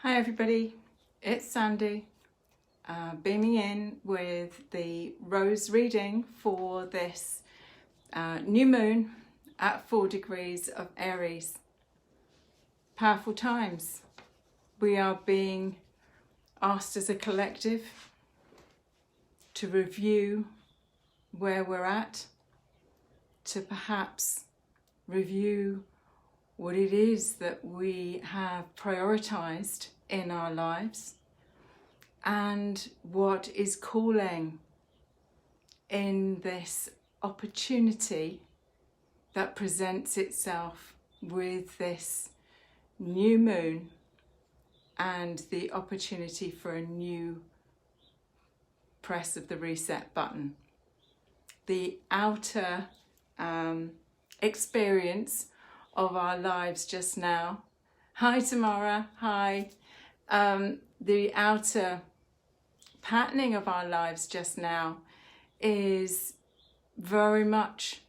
Hi everybody, it's Sandy, beaming in with the rose reading for this new moon at 4 degrees of Aries. Powerful times. We are being asked as a collective to review where we're at, to perhaps review what it is that we have prioritized in our lives and what is calling in this opportunity that presents itself with this new moon and the opportunity for a new press of the reset button. The outer experience of our lives just now. Hi Tamara, hi. The outer patterning of our lives just now is very much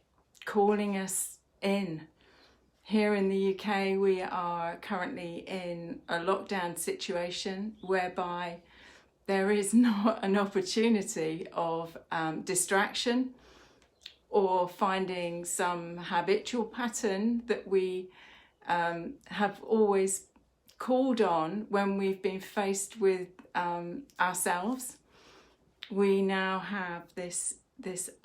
calling us in. Here in the UK, we are currently in a lockdown situation whereby there is not an opportunity of distraction or finding some habitual pattern that we have always called on when we've been faced with ourselves. We now have this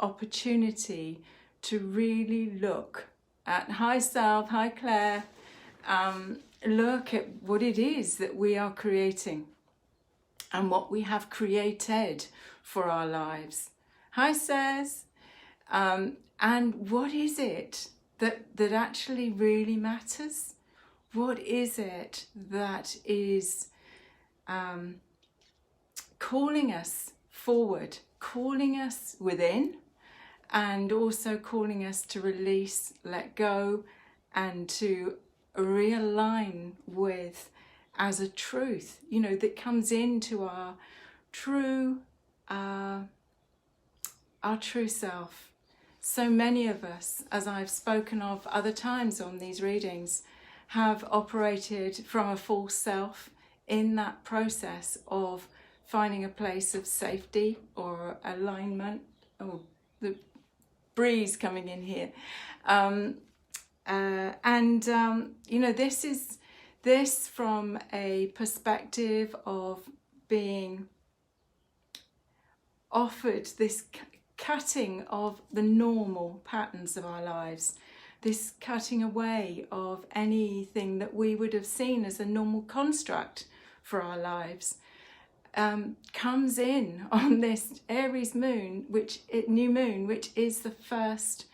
opportunity to really look at, hi Self, hi Claire, look at what it is that we are creating and what we have created for our lives. Hi Says. And what is it that actually really matters? What is it that is calling us forward, calling us within, and also calling us to release, let go, and to realign with as a truth, that comes into our true self. So many of us, as I've spoken of other times on these readings, have operated from a false self in that process of finding a place of safety or alignment. Oh, the breeze coming in here. This from a perspective of being offered this cutting of the normal patterns of our lives, this cutting away of anything that we would have seen as a normal construct for our lives, comes in on this Aries moon, new moon, which is the first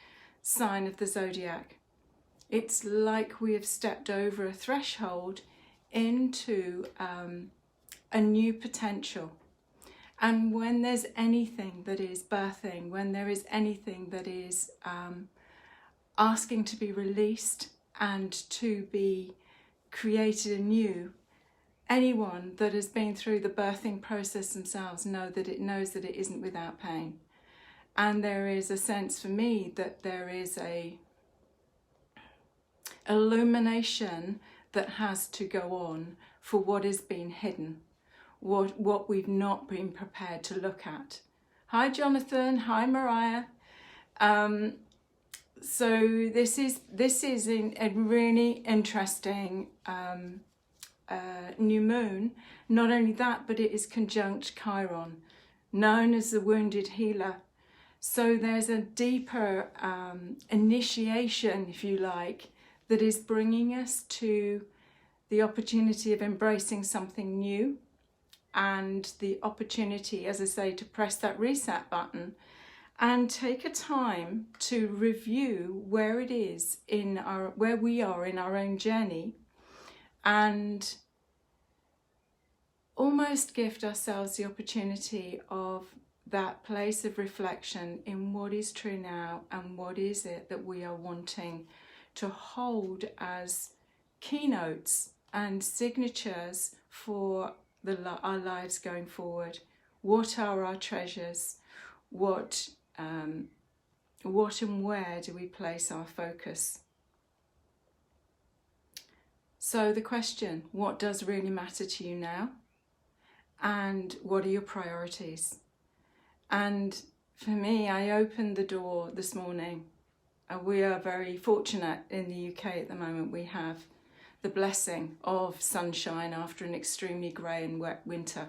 sign of the zodiac. It's like we have stepped over a threshold into a new potential. And when there's anything that is birthing, when there is anything that is asking to be released and to be created anew, anyone that has been through the birthing process themselves knows that it isn't without pain. And there is a sense for me that there is a illumination that has to go on for what has been hidden, what we've not been prepared to look at. Hi Jonathan, hi Mariah. So this is a really interesting new moon. Not only that, but it is conjunct Chiron, known as the wounded healer. So there's a deeper initiation, if you like, that is bringing us to the opportunity of embracing something new, and the opportunity, as I say, to press that reset button and take a time to review where it is where we are in our own journey, and almost gift ourselves the opportunity of that place of reflection in what is true now and what is it that we are wanting to hold as keynotes and signatures for our lives going forward. What are our treasures? What and where do we place our focus? So the question, what does really matter to you now? And what are your priorities? And for me, I opened the door this morning. We are very fortunate in the UK at the moment. We have the blessing of sunshine after an extremely grey and wet winter.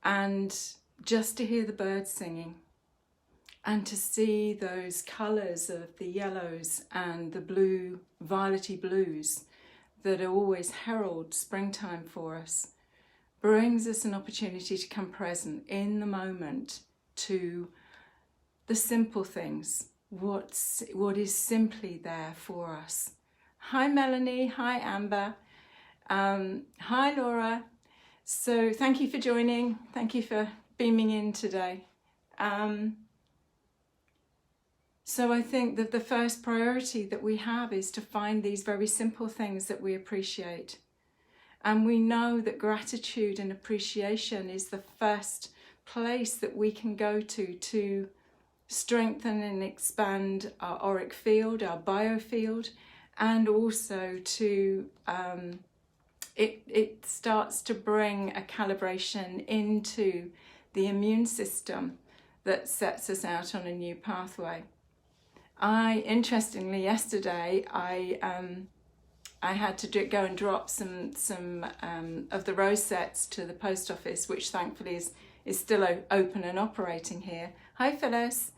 And just to hear the birds singing and to see those colours of the yellows and the blue, violety blues that always herald springtime for us, brings us an opportunity to come present in the moment to the simple things, what is simply there for us. Hi Melanie, hi Amber, hi Laura. So thank you for joining, thank you for beaming in today. So I think that the first priority that we have is to find these very simple things that we appreciate. And we know that gratitude and appreciation is the first place that we can go to strengthen and expand our auric field, our biofield, and also to, it starts to bring a calibration into the immune system that sets us out on a new pathway. Interestingly, yesterday, I had to go and drop some of the rose sets to the post office, which thankfully is still open and operating here. Hi Phyllis.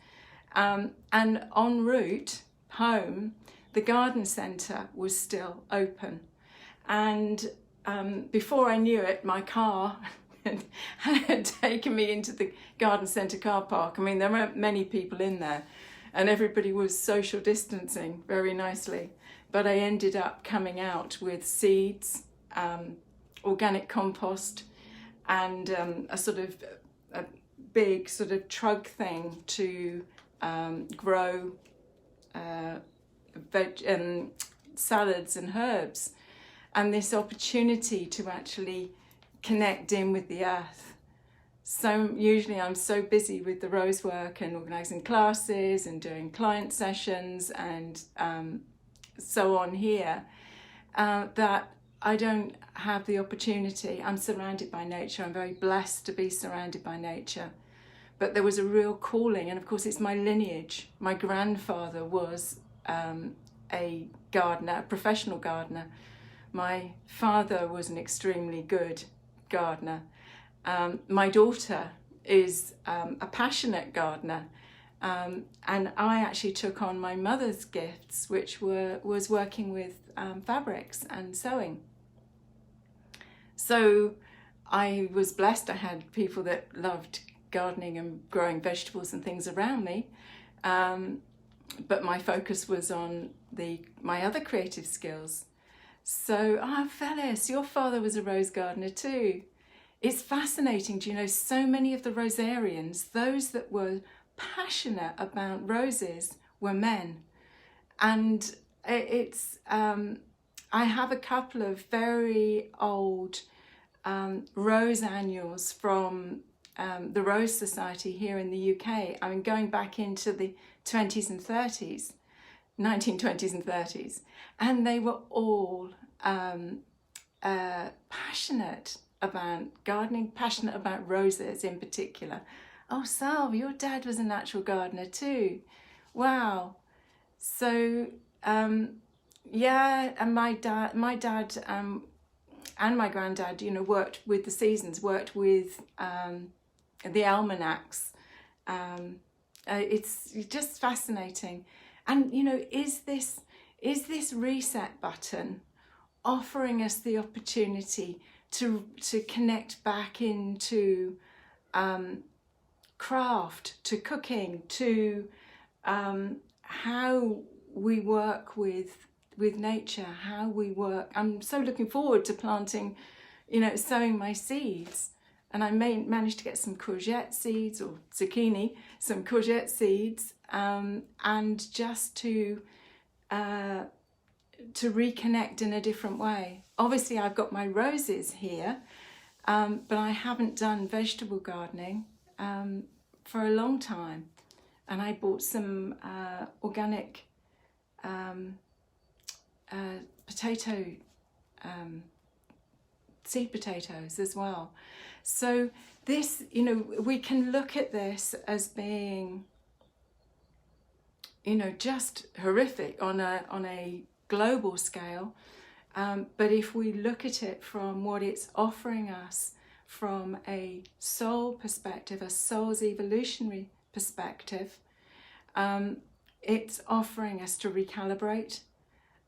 And en route home, the garden centre was still open. And before I knew it, my car had taken me into the garden centre car park. I mean, there weren't many people in there and everybody was social distancing very nicely. But I ended up coming out with seeds, organic compost, and a big sort of trug thing to grow salads and herbs, and this opportunity to actually connect in with the earth. So usually I'm so busy with the rose work and organising classes and doing client sessions and so on here, that I don't have the opportunity. I'm surrounded by nature. I'm very blessed to be surrounded by nature. But there was a real calling, and of course it's my lineage. My grandfather was a gardener, a professional gardener. My father was an extremely good gardener. My daughter is a passionate gardener. And I actually took on my mother's gifts, which was working with fabrics and sewing. So I was blessed. I had people that loved gardening and growing vegetables and things around me. But my focus was on my other creative skills. So, Phyllis, your father was a rose gardener too. It's fascinating. Do you know, so many of the rosarians, those that were passionate about roses, were men. And I have a couple of very old rose annuals from the Rose Society here in the UK. I mean, going back into the 20s and 30s, 1920s and 30s. And they were all passionate about gardening, passionate about roses in particular. Oh, Salve, your dad was a natural gardener too. Wow. So, yeah, and my dad and my granddad, you know, worked with the seasons, worked with the almanacs. It's just fascinating. And, you know, is this reset button offering us the opportunity to connect back into craft, to cooking, to how we work with nature, how we work. I'm so looking forward to planting, you know, sowing my seeds. And I managed to get some courgette seeds or zucchini, some courgette seeds, and just to reconnect in a different way. Obviously, I've got my roses here, but I haven't done vegetable gardening for a long time. And I bought some organic potato, seed potatoes as well. So this, you know, we can look at this as being, you know, just horrific on a global scale. But if we look at it from what it's offering us from a soul perspective, a soul's evolutionary perspective, it's offering us to recalibrate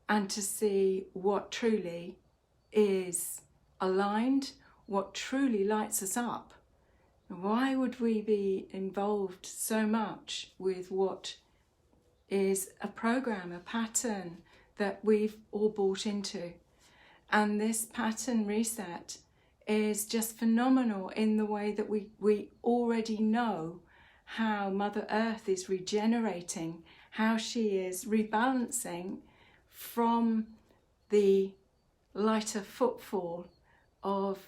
and to see what truly is aligned, what truly lights us up. Why would we be involved so much with what is a program, a pattern that we've all bought into? And this pattern reset is just phenomenal in the way that we already know how Mother Earth is regenerating, how she is rebalancing from the lighter footfall of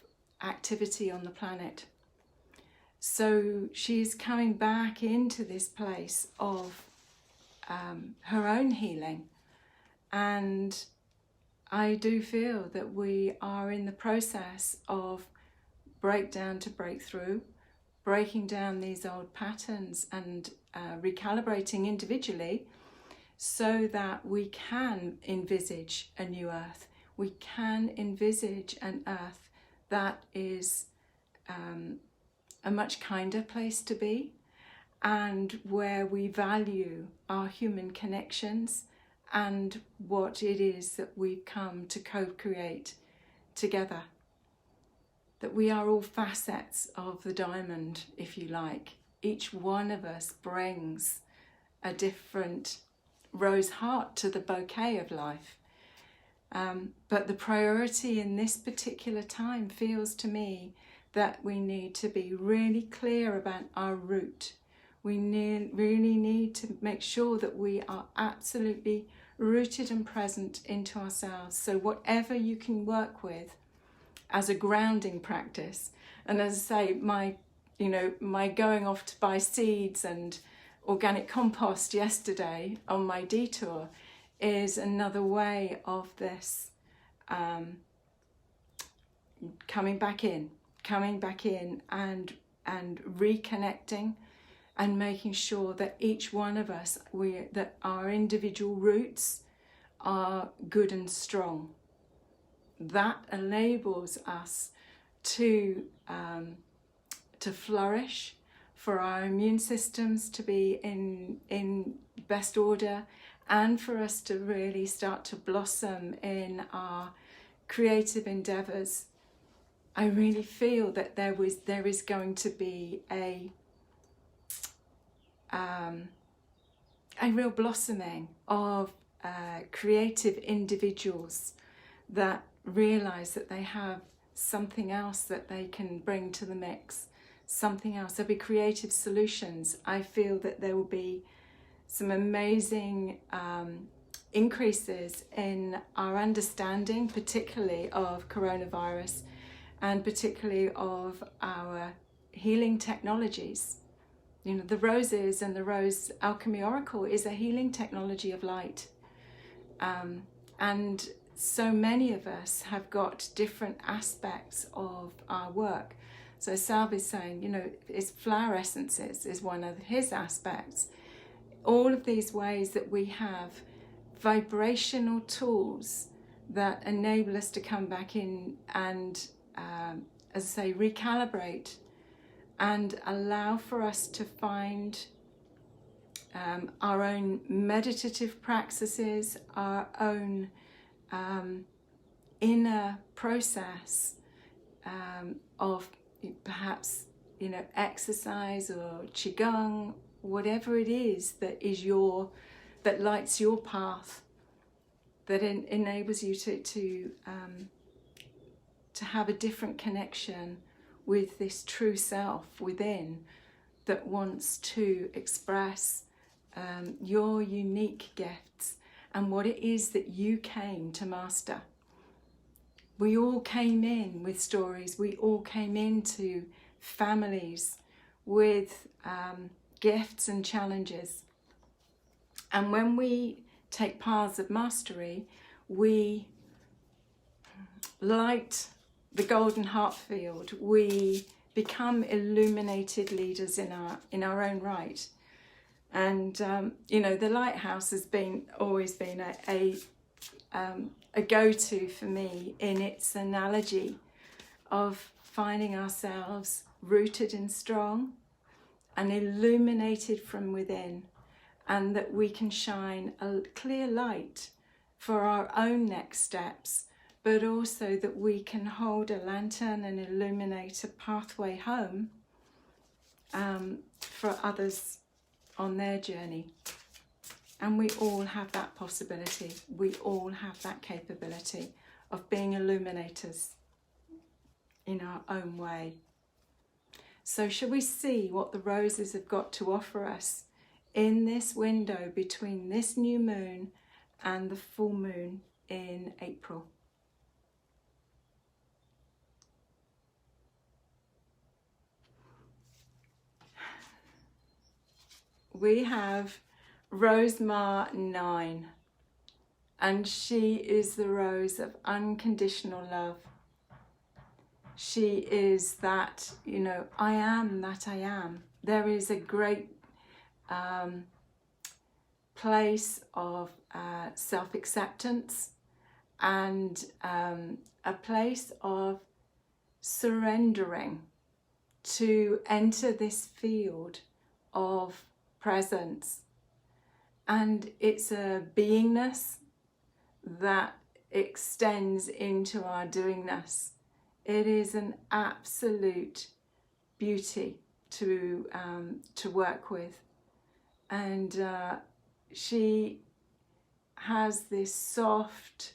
activity on the planet. So she's coming back into this place of her own healing. And I do feel that we are in the process of breakdown to breakthrough, breaking down these old patterns and recalibrating individually so that we can envisage a new earth. We can envisage an earth that is a much kinder place to be, and where we value our human connections and what it is that we've come to co-create together. That we are all facets of the diamond, if you like. Each one of us brings a different rose heart to the bouquet of life. But the priority in this particular time feels to me that we need to be really clear about our root. We really need to make sure that we are absolutely rooted and present into ourselves. So whatever you can work with as a grounding practice, and as I say, my going off to buy seeds and organic compost yesterday on my detour is another way of this coming back in and reconnecting and making sure that each one of us, that our individual roots are good and strong. That enables us to flourish, for our immune systems to be in best order, and for us to really start to blossom in our creative endeavours. I really feel that there is going to be a real blossoming of creative individuals that realise that they have something else that they can bring to the mix, something else. There'll be creative solutions. I feel that there will be some amazing increases in our understanding, particularly of coronavirus and particularly of our healing technologies. You know, the roses and the Rose Alchemy Oracle is a healing technology of light. And so many of us have got different aspects of our work. So Salve is saying, you know, it's flower essences is one of his aspects. All of these ways that we have vibrational tools that enable us to come back in and, as I say, recalibrate and allow for us to find our own meditative practices, our own inner process of perhaps, you know, exercise or qigong, whatever it is that is that lights your path, that enables you to have a different connection with this true self within that wants to express your unique gifts and what it is that you came to master. We all came in with stories. We all came into families with gifts and challenges. And when we take paths of mastery, we light the golden heart field, we become illuminated leaders in our own right. And you know, the lighthouse has always been a go-to for me in its analogy of finding ourselves rooted and strong and illuminated from within, and that we can shine a clear light for our own next steps, but also that we can hold a lantern and illuminate a pathway home for others on their journey. And we all have that possibility. We all have that capability of being illuminators in our own way. So shall we see what the roses have got to offer us in this window between this new moon and the full moon in April? We have Rose Ma 9, and she is the rose of unconditional love. She is that, you know, I am that I am. There is a great place of self-acceptance and a place of surrendering to enter this field of presence. And it's a beingness that extends into our doingness. It is an absolute beauty to work with. And she has this soft,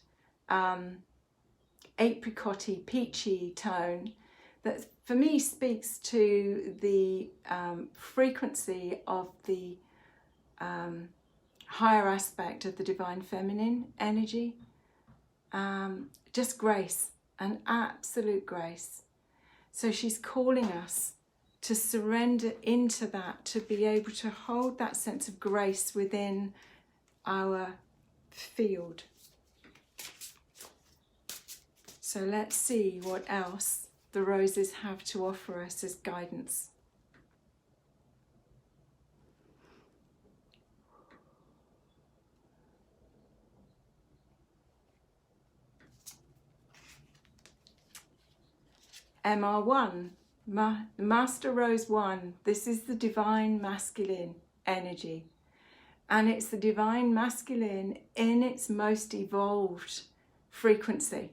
apricot-y, peachy tone that for me speaks to the frequency of the higher aspect of the divine feminine energy. Just grace, an absolute grace. So she's calling us to surrender into that, to be able to hold that sense of grace within our field. So let's see what else the roses have to offer us as guidance. MR1, Master Rose 1, this is the divine masculine energy. And it's the divine masculine in its most evolved frequency.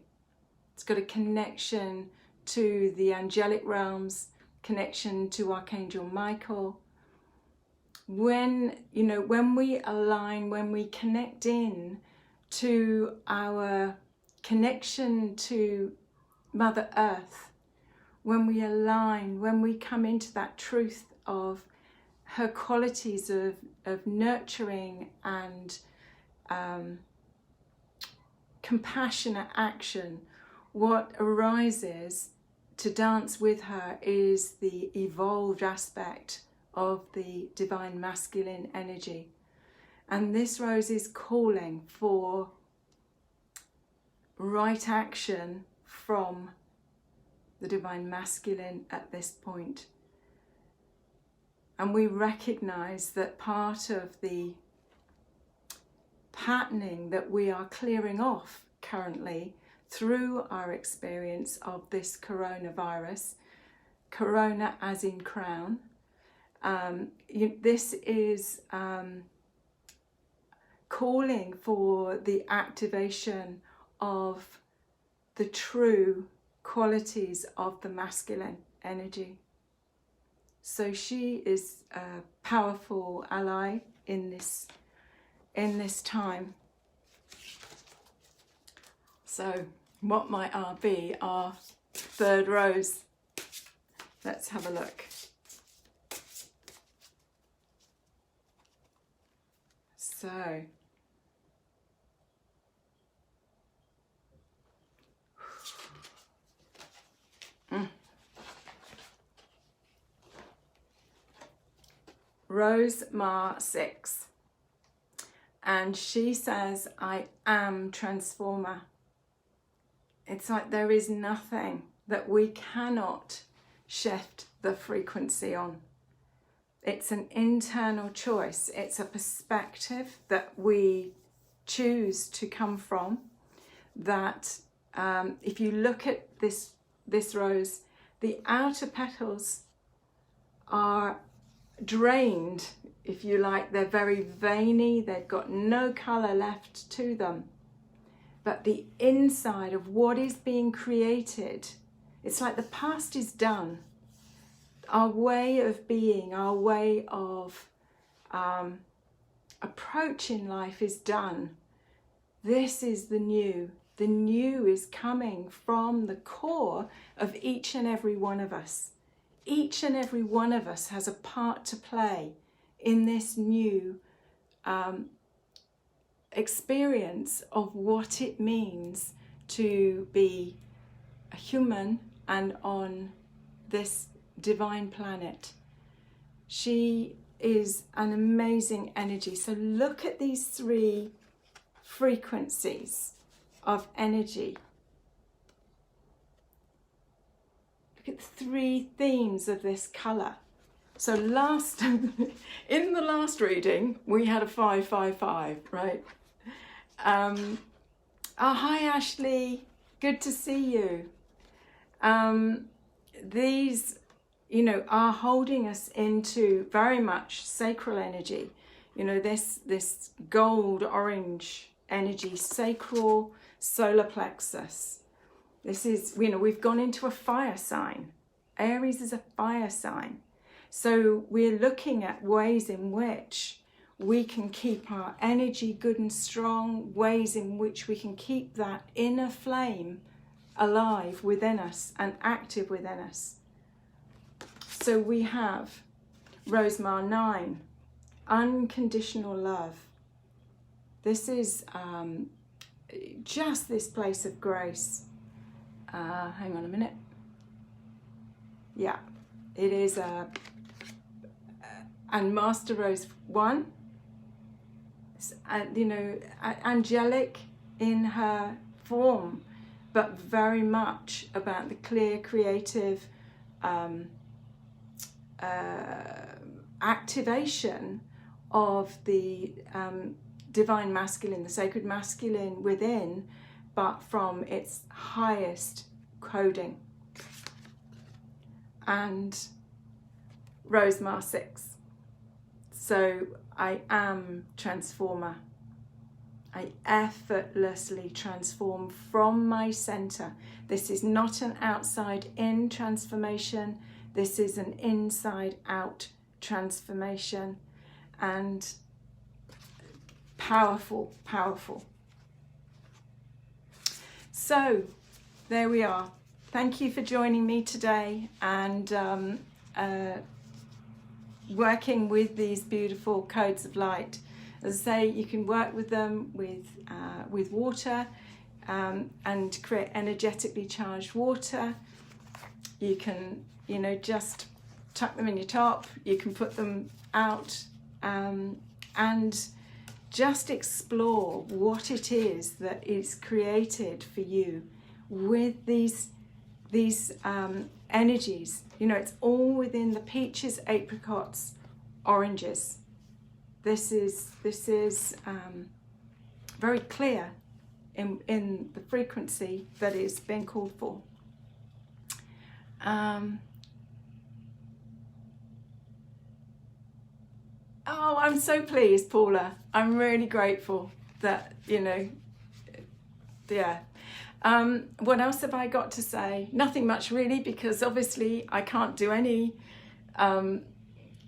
It's got a connection to the angelic realms, connection to Archangel Michael. When we align, when we connect in to our connection to Mother Earth, when we align, when we come into that truth of her qualities of nurturing and compassionate action, what arises to dance with her is the evolved aspect of the divine masculine energy. And this rose is calling for right action from the divine masculine at this point. And we recognize that part of the patterning that we are clearing off currently through our experience of this coronavirus, corona as in crown, this is calling for the activation of the true qualities of the masculine energy. So she is a powerful ally in this time. So what might be our third rose? Let's have a look. So Rose Ma 6, And she says, I am transformer. It's like there is nothing that we cannot shift the frequency on. It's an internal choice. It's a perspective that we choose to come from. That if you look at this rose, the outer petals are drained, if you like. They're very veiny. They've got no colour left to them. But the inside of what is being created, it's like the past is done. Our way of being, our way of approaching life is done. This is the new. The new is coming from the core of each and every one of us. Each and every one of us has a part to play in this new experience of what it means to be a human and on this divine planet. She is an amazing energy. So look at these 3 frequencies of energy. Look at the 3 themes of this colour. So in the last reading, we had a 555, right? Oh, hi Ashley, good to see you. These, you know, are holding us into very much sacral energy. You know, this gold orange energy, sacral solar plexus. This is, you know, we've gone into a fire sign. Aries is a fire sign. So we're looking at ways in which we can keep our energy good and strong, ways in which we can keep that inner flame alive within us and active within us. So we have Rosemar 9, unconditional love. This is just this place of grace. Hang on a minute. Yeah, it is and Master Rose 1, you know, angelic in her form, but very much about the clear, creative activation of the divine masculine, the sacred masculine within, but from its highest coding. And Rosemar 6. So I am transformer. I effortlessly transform from my center. This is not an outside-in transformation. This is an inside-out transformation. And powerful, powerful. So there we are. Thank you for joining me today and working with these beautiful codes of light. As I say, you can work with them with water and create energetically charged water. You can, you know, just tuck them in your top. You can put them out and just explore what it is that is created for you with these energies. You know, it's all within the peaches, apricots, oranges. This is very clear in the frequency that is being called for. Oh, I'm so pleased, Paula. I'm really grateful that, you know, yeah. What else have I got to say? Nothing much really, because obviously I can't do any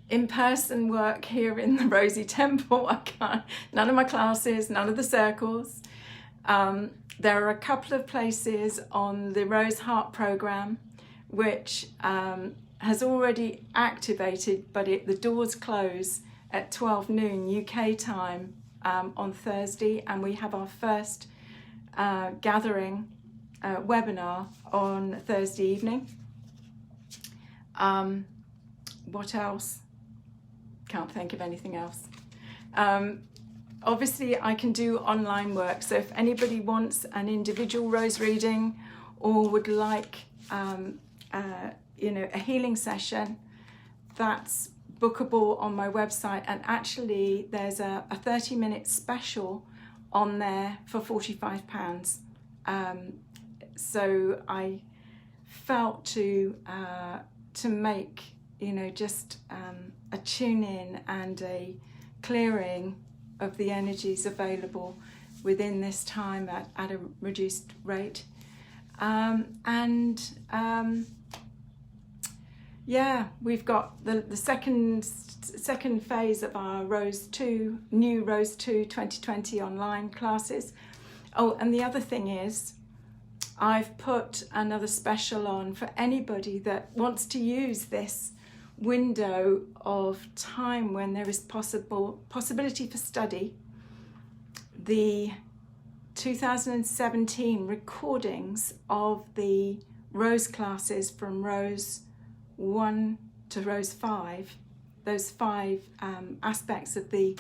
in-person work here in the Rosie Temple. I can't, none of my classes, none of the circles. There are a couple of places on the Rose Heart program which has already activated, but the doors close at 12 noon UK time on Thursday, and we have our first gathering webinar on Thursday evening. What else? Can't think of anything else. obviously I can do online work, so if anybody wants an individual rose reading or would like you know, a healing session, that's bookable on my website. And actually there's a 30-minute special on there for £45. So I felt to make, you know, just a tune in and a clearing of the energies available within this time at a reduced rate. Yeah, we've got the second phase of our new Rose 2 2020 online classes. Oh, and the other thing is, I've put another special on for anybody that wants to use this window of time when there is possibility for study. The 2017 recordings of the Rose classes from Rose 1 to Rose 5, those 5 aspects of the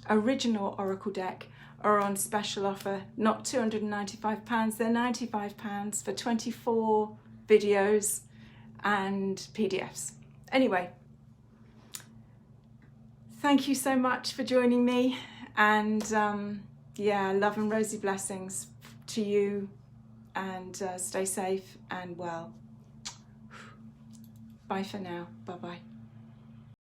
original Oracle deck, are on special offer. Not £295, they're £95 for 24 videos and PDFs. Anyway, thank you so much for joining me, and yeah, love and rosy blessings to you, and stay safe and well. Bye for now. Bye bye.